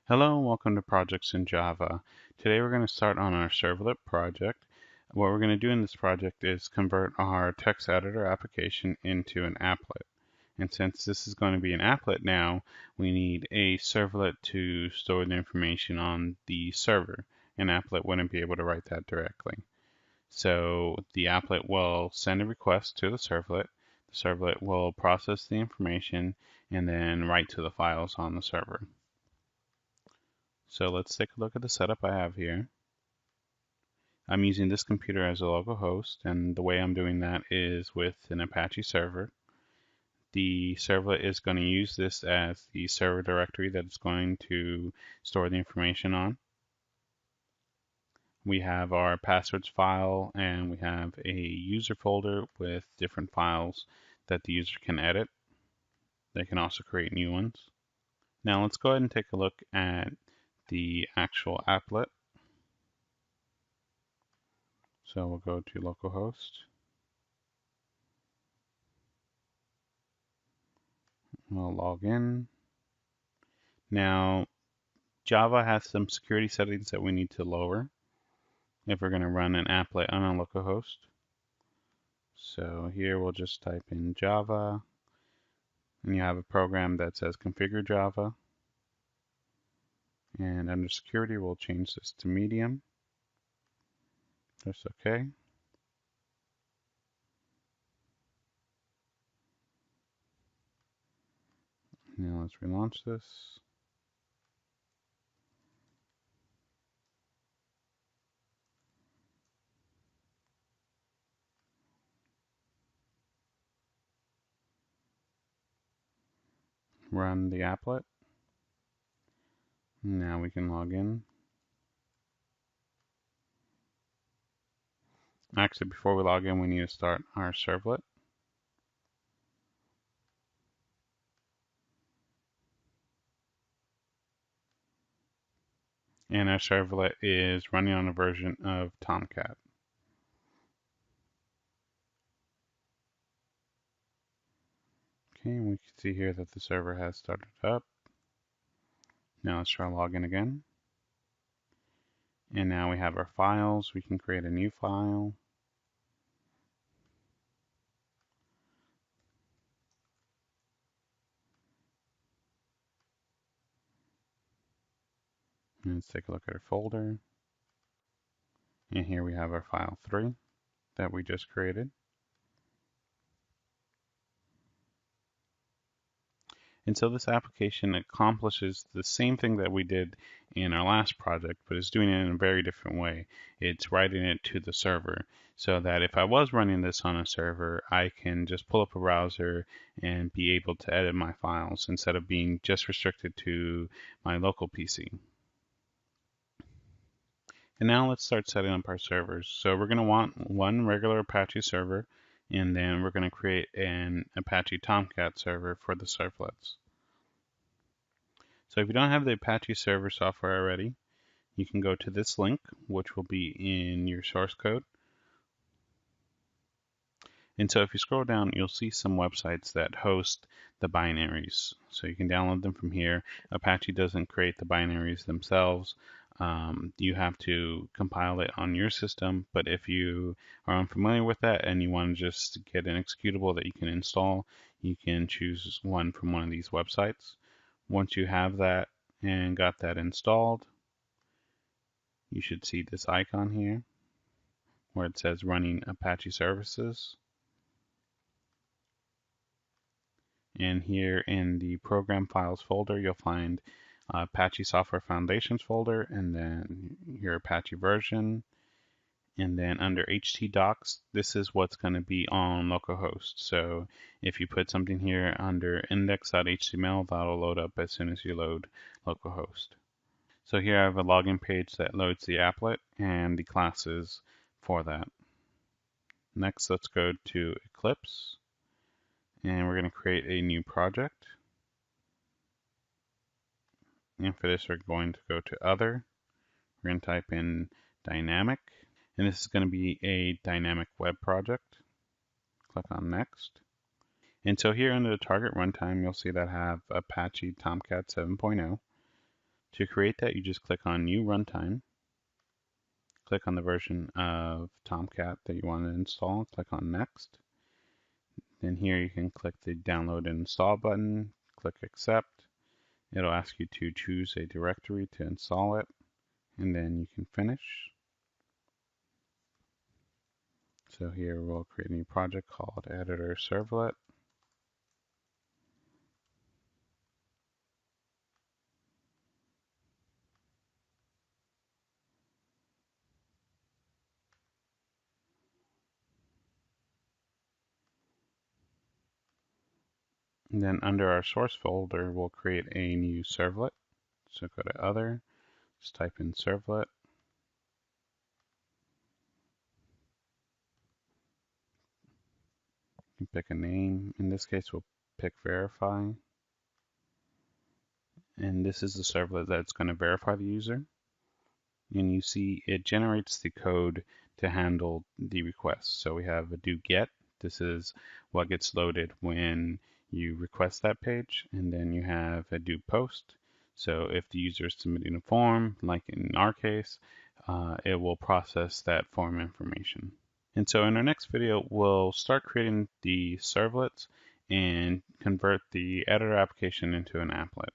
Hello and welcome to Projects in Java. Today we're going to start on our Servlet project. What we're going to do in this project is convert our text editor application into an applet. And since this is going to be an applet now, we need a servlet to store the information on the server. An applet wouldn't be able to write that directly. So the applet will send a request to the servlet. The servlet will process the information and then write to the files on the server. So let's take a look at the setup I have here. I'm using this computer as a local host, and the way I'm doing that is with an Apache server. The servlet is going to use this as the server directory that it's going to store the information on. We have our passwords file, and we have a user folder with different files that the user can edit. They can also create new ones. Now let's go ahead and take a look at the actual applet. So we'll go to localhost. We'll log in. Now, Java has some security settings that we need to lower if we're going to run an applet on a localhost. So here we'll just type in Java, and you have a program that says configure Java. And under security, we'll change this to medium. Press OK. Now let's relaunch this. Run the applet. Now we can log in. Actually, before we log in, we need to start our servlet. And our servlet is running on a version of Tomcat. Okay, and we can see here that the server has started up. Now let's try login again. And now we have our files. We can create a new file. And let's take a look at our folder. And here we have our file 3 that we just created. And so this application accomplishes the same thing that we did in our last project, but it's doing it in a very different way. It's writing it to the server so that if I was running this on a server, I can just pull up a browser and be able to edit my files instead of being just restricted to my local PC. And now let's start setting up our servers. So we're going to want one regular Apache server, and then we're going to create an Apache Tomcat server for the servlets. So if you don't have the Apache server software already, you can go to this link, which will be in your source code. And so if you scroll down, you'll see some websites that host the binaries. So you can download them from here. Apache doesn't create the binaries themselves. You have to compile it on your system, but if you are unfamiliar with that and you want to just get an executable that you can install, you can choose one from one of these websites. Once you have that and got that installed, you should see this icon here where it says running Apache services. And here in the program files folder, you'll find Apache Software Foundations folder, and then your Apache version. And then under htdocs, this is what's going to be on localhost. So if you put something here under index.html, that'll load up as soon as you load localhost. So here I have a login page that loads the applet and the classes for that. Next, let's go to Eclipse, and we're going to create a new project. And for this, we're going to go to Other. We're going to type in Dynamic, and this is going to be a dynamic web project. Click on Next. And so here under the target runtime, you'll see that I have Apache Tomcat 7.0. To create that, you just click on New Runtime, click on the version of Tomcat that you want to install, click on Next. Then here you can click the Download and Install button, click Accept. It'll ask you to choose a directory to install it, and then you can finish. So here we'll create a new project called Editor Servlet. And then under our source folder, we'll create a new servlet. So go to Other, just type in Servlet. You can pick a name. In this case, we'll pick Verify. And this is the servlet that's going to verify the user. And you see it generates the code to handle the request. So we have a do get. This is what gets loaded when you request that page. And then you have a do post. So if the user is submitting a form, like in our case, it will process that form information. And so in our next video, we'll start creating the servlets and convert the editor application into an applet.